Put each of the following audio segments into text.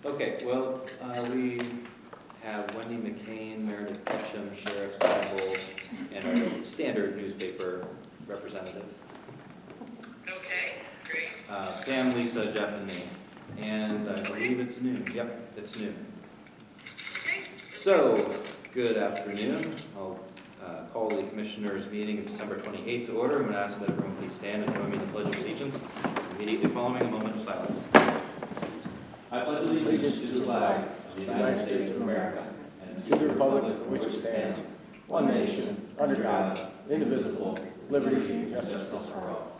Okay, well, we have Wendy McCain, Meredith Ketchum, Sheriff Sybil, and our standard newspaper representatives. Okay, great. Pam, Lisa, Jeff, and me. And I believe it's noon. Yep, it's noon. Okay. So, good afternoon. I'll call the Commissioners' meeting of December 28th to order. I'm going to ask that everyone please stand and join me in the Pledge of Allegiance, immediately following a moment of silence. I pledge allegiance to the flag of the United States of America and to the republic for which it stands, one nation, under God, indivisible, liberty and justice for all.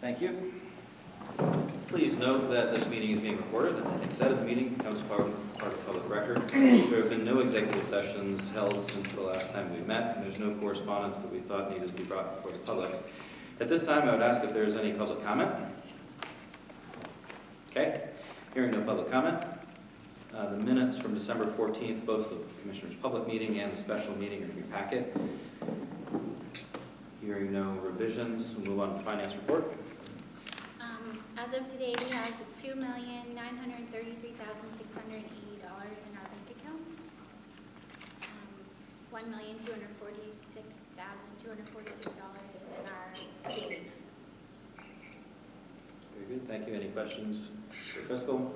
Thank you. Please note that this meeting is being recorded and anything said at the meeting becomes part of public record. There have been no executive sessions held since the last time we met, and there's no correspondence that we thought needed to be brought before the public. At this time, I would ask if there's any public comment. Okay, hearing no public comment. The minutes from December 14th, both the Commissioners' public meeting and the special meeting are in your packet. Hearing no revisions, we'll move on to the finance report. As of today, we have $2,933,680 in our bank accounts. $1,246,246 is in our savings. Very good, thank you. Any questions for fiscal?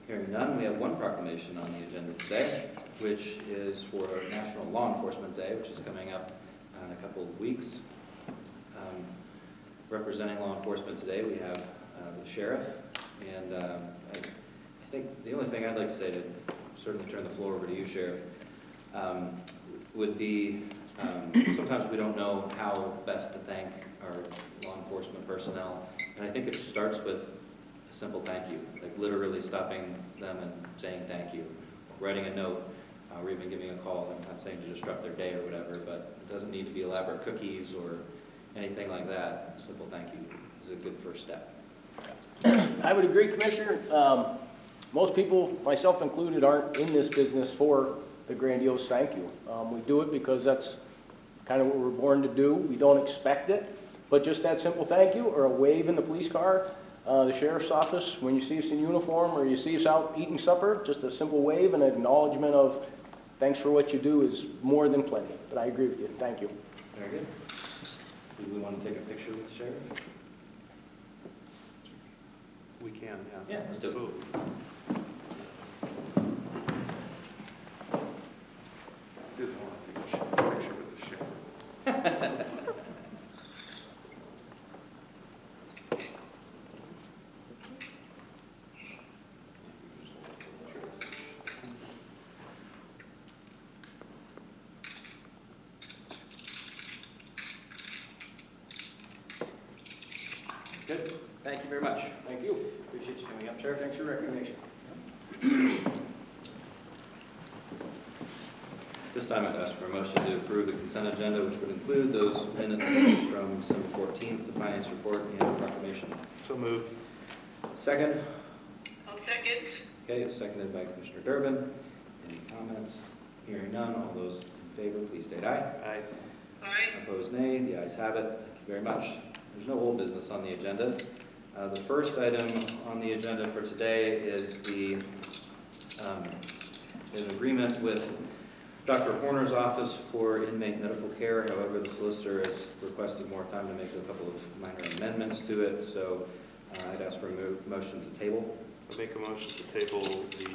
Hearing none, we have one proclamation on the agenda today, which is for National Law Enforcement Day, which is coming up in a couple of weeks. Representing law enforcement today, we have the sheriff, and I think the only thing I'd like to say, to certainly turn the floor over to you, Sheriff, would be sometimes we don't know how best to thank our law enforcement personnel, and I think it starts with a simple thank you, like literally stopping them and saying thank you, writing a note, or even giving a call. I'm not saying to disrupt their day or whatever, but it doesn't need to be elaborate cookies or anything like that. A simple thank you is a good first step. I would agree, Commissioner. Most people, myself included, aren't in this business for the grandiose thank you. We do it because that's kind of what we're born to do. We don't expect it, but just that simple thank you or a wave in the police car, the sheriff's office, when you see us in uniform or you see us out eating supper, just a simple wave and an acknowledgement of thanks for what you do is more than plenty. But I agree with you. Thank you. Very good. Do we want to take a picture with the sheriff? We can, yeah. Yeah, let's do it. Absolutely. He doesn't want to take a picture with the sheriff. Good. Thank you very much. Thank you. Appreciate you coming up, Sheriff. Thanks for your recognition. This time I'd ask for a motion to approve the consent agenda, which would include those minutes from December 14th, the finance report, and the proclamation. So moved. Second. I'll second. Okay, seconded by Commissioner Durbin. Any comments? Hearing none, all those in favor, please state aye. Aye. Aye. Opposed, nay. The ayes have it. Thank you very much. There's no old business on the agenda. The first item on the agenda for today is an agreement with Dr. Horner's office for inmate medical care. However, the solicitor has requested more time to make a couple of minor amendments to it, so I'd ask for a motion to table. I make a motion to table the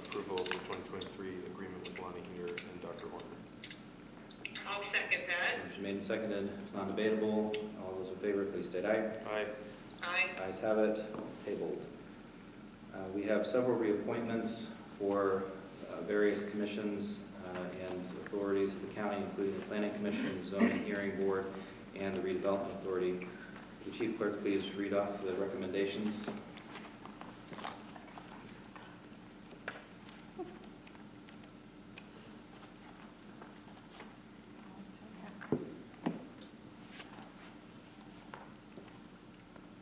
approval of the 2023 agreement with Lonnie Heeter and Dr. I'll second that. Motion made and seconded. It's non-debatable. All those in favor, please state aye. Aye. Aye. Ayes have it. Tabled. We have several reappointments for various commissions and authorities of the county, including the Planning Commission, Zoning Hearing Board, and the Redevelopment Authority. Would the Chief Clerk please read off the recommendations?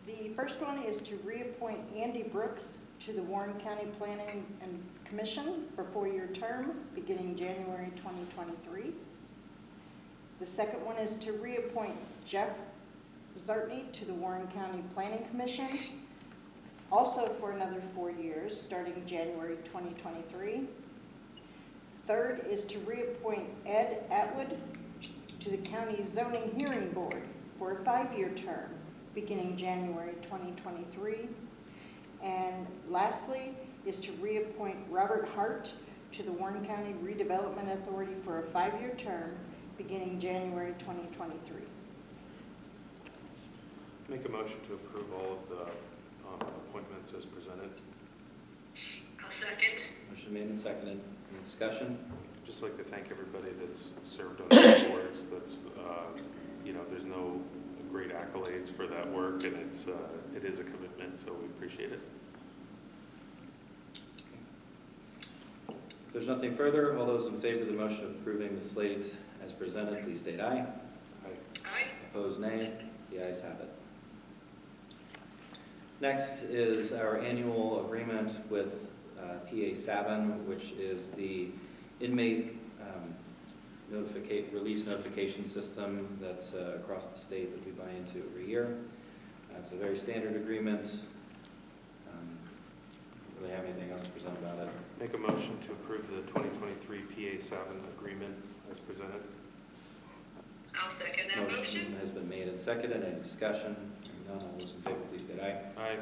The first one is to reappoint Andy Brooks to the Warren County Planning and Commission for a 4-year term beginning January 2023. The second one is to reappoint Jeff Zartney to the Warren County Planning Commission, also for another 4 years, starting January 2023. Third is to reappoint Ed Atwood to the County Zoning Hearing Board for a 5-year term, beginning January 2023. And lastly is to reappoint Robert Hart to the Warren County Redevelopment Authority for a 5-year term, beginning January 2023. Make a motion to approve all of the appointments as presented. I'll second. Motion made and seconded. Any discussion? Just like to thank everybody that's served on these boards. That's, there's no great accolades for that work, and it is a commitment, so we appreciate it. If there's nothing further, all those in favor of the motion of approving the slate as presented, please state aye. Aye. Opposed, nay. The ayes have it. Next is our annual agreement with PA SAVIN, which is the inmate release notification system that's across the state that we buy into every year. It's a very standard agreement. Don't really have anything else to present about it. Make a motion to approve the 2023 PA SAVIN Agreement as presented. I'll second that motion. Motion has been made and seconded. Any discussion? Hearing none, all those in favor, please state aye. Aye.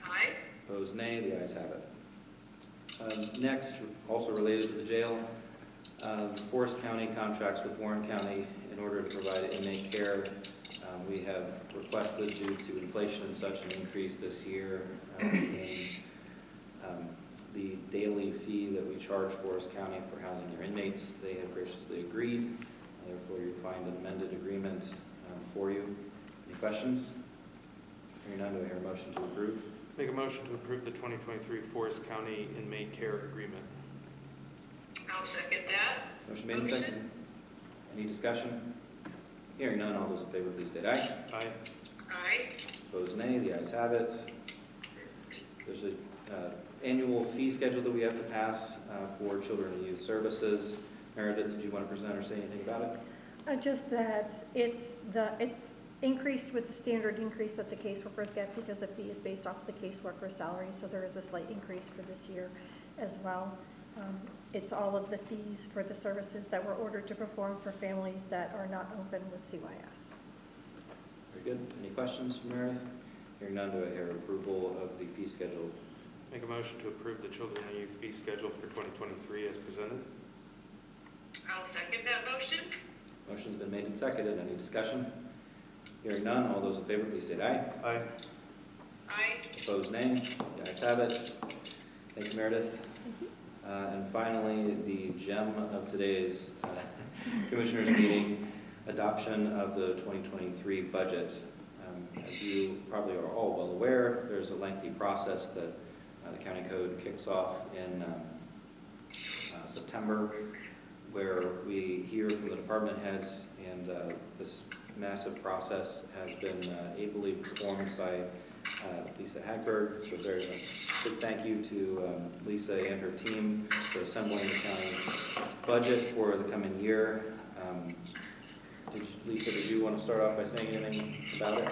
Aye. Opposed, nay. The ayes have it. Next, also related to the jail, Forest County contracts with Warren County in order to provide inmate care. We have requested, due to inflation and such, an increase this year in the daily fee that we charge Forest County for housing their inmates. They have graciously agreed. Therefore, you'll find an amended agreement for you. Any questions? Hearing none, do I hear a motion to approve? Make a motion to approve the 2023 Forest County Inmate Care Agreement. I'll second that. Motion made and seconded. Any discussion? Hearing none, all those in favor, please state aye. Aye. Aye. Opposed, nay. The ayes have it. There's an annual fee schedule that we have to pass for children and youth services. Meredith, did you want to present or say anything about it? Just that it's increased with the standard increase that the caseworkers get, because the fee is based off of the caseworker's salary, so there is a slight increase for this year as well. It's all of the fees for the services that were ordered to perform for families that are not open with CYS. Very good. Any questions from Meredith? Hearing none, do I hear approval of the fee schedule? Make a motion to approve the Children and Youth Fee Schedule for 2023 as presented. I'll second that motion. Motion's been made and seconded. Any discussion? Hearing none, all those in favor, please state aye. Aye. Aye. Opposed, nay. The ayes have it. Thank you, Meredith. And finally, the gem of today's Commissioners meeting, adoption of the 2023 budget. As you probably are all well aware, there's a lengthy process that the county code kicks off in September, where we hear from the department heads, and this massive process has been ably performed by Lisa Hagberg. So very big thank you to Lisa and her team for assembling the county budget for the coming year. Lisa, did you want to start off by saying anything about it?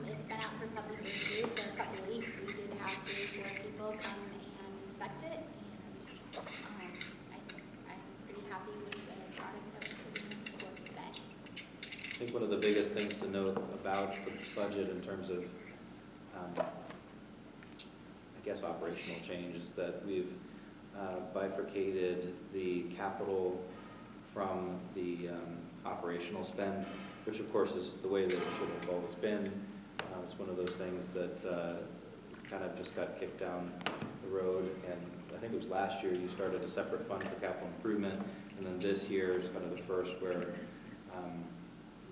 It's been out for public review for a couple of weeks. We did have 3 or 4 people come and inspect it, and I'm pretty happy with the product that we're putting forth today. I think one of the biggest things to note about the budget in terms of, I guess, operational change is that we've bifurcated the capital from the operational spend, which of course is the way that it should have always been. It's one of those things that kind of just got kicked down the road, and I think it was last year you started a separate fund for capital improvement, and then this year is kind of the first where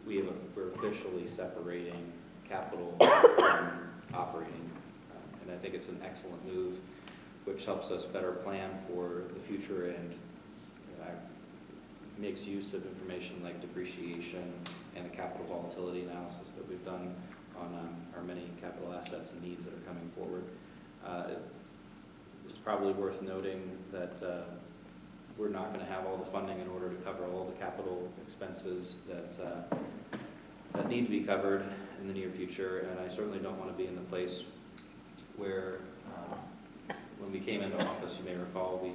we're officially separating capital from operating, and I think it's an excellent move, which helps us better plan for the future and makes use of information like depreciation and the capital volatility analysis that we've done on our many capital assets and needs that are coming forward. It's probably worth noting that we're not going to have all the funding in order to cover all the capital expenses that need to be covered in the near future, and I certainly don't want to be in the place where, when we came into office, you may recall, we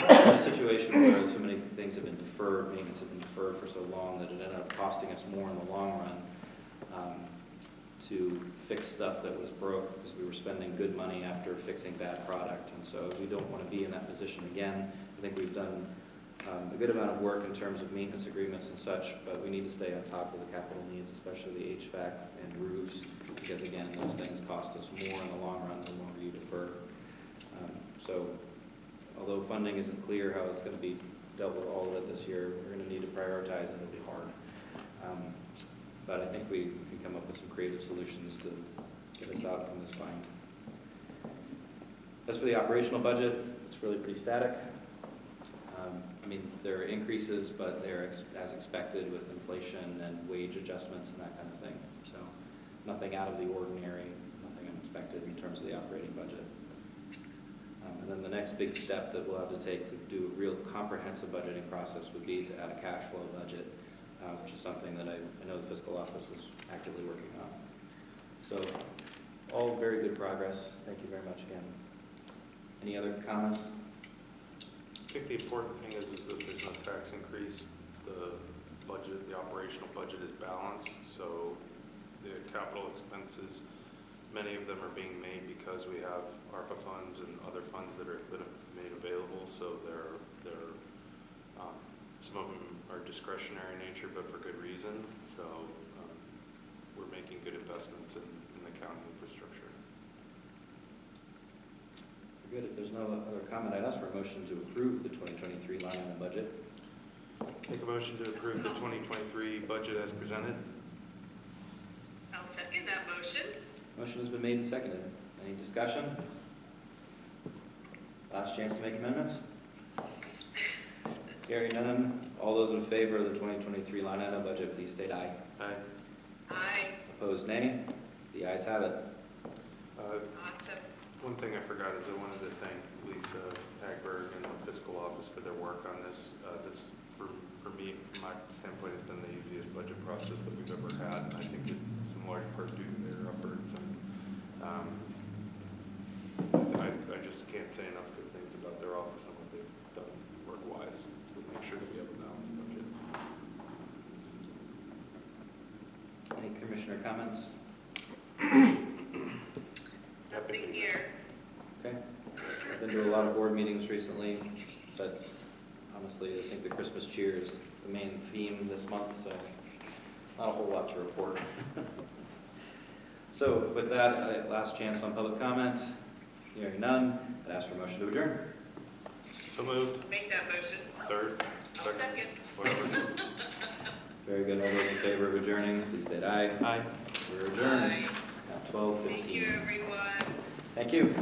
were in a situation where so many things have been deferred, maintenance have been deferred for so long that it ended up costing us more in the long run to fix stuff that was broke, because we were spending good money after fixing bad product, and so we don't want to be in that position again. I think we've done a good amount of work in terms of maintenance agreements and such, but we need to stay on top of the capital needs, especially the HVAC and roofs, because again, those things cost us more in the long run the longer you defer. So although funding isn't clear how it's going to be dealt with all of it this year, we're going to need to prioritize, and it'll be hard. But I think we can come up with some creative solutions to get us out from this bind. As for the operational budget, it's really pretty static. I mean, there are increases, but they're as expected with inflation and wage adjustments and that kind of thing. So nothing out of the ordinary, nothing unexpected in terms of the operating budget. And then the next big step that we'll have to take to do a real comprehensive budgeting process would be to add a cash flow budget, which is something that I know the fiscal office is actively working on. So all very good progress. Thank you very much again. Any other comments? I think the important thing is that there's no tax increase. The budget, the operational budget is balanced, so the capital expenses, many of them are being made because we have ARPA funds and other funds that are made available, so some of them are discretionary in nature, but for good reason. So we're making good investments in the county infrastructure. Good. If there's no other comment, I'd ask for a motion to approve the 2023 line item budget. Make a motion to approve the 2023 budget as presented. I'll second that motion. Motion has been made and seconded. Any discussion? Last chance to make amendments? Hearing none, all those in favor of the 2023 line item budget, please state aye. Aye. Aye. Opposed, nay. The ayes have it. Awesome. One thing I forgot is I wanted to thank Lisa Hagberg and the fiscal office for their work on this. This, for me, from my standpoint, has been the easiest budget process that we've ever had, and I think it's in large part due to their efforts. And I just can't say enough good things about their office and what they've done work-wise to make sure that we have a balanced budget. Any commissioner comments? Nothing here. Okay. I've been to a lot of board meetings recently, but honestly, I think the Christmas cheer is the main theme this month, so not a whole lot to report. So with that, last chance on public comment. Hearing none, I'd ask for a motion to adjourn. So moved. Make that motion. Third, I'll second, second. whatever. Very good. All those in favor of adjourning, please state aye. Aye. We're adjourned Aye. at 12:15. Thank you, everyone. Thank you.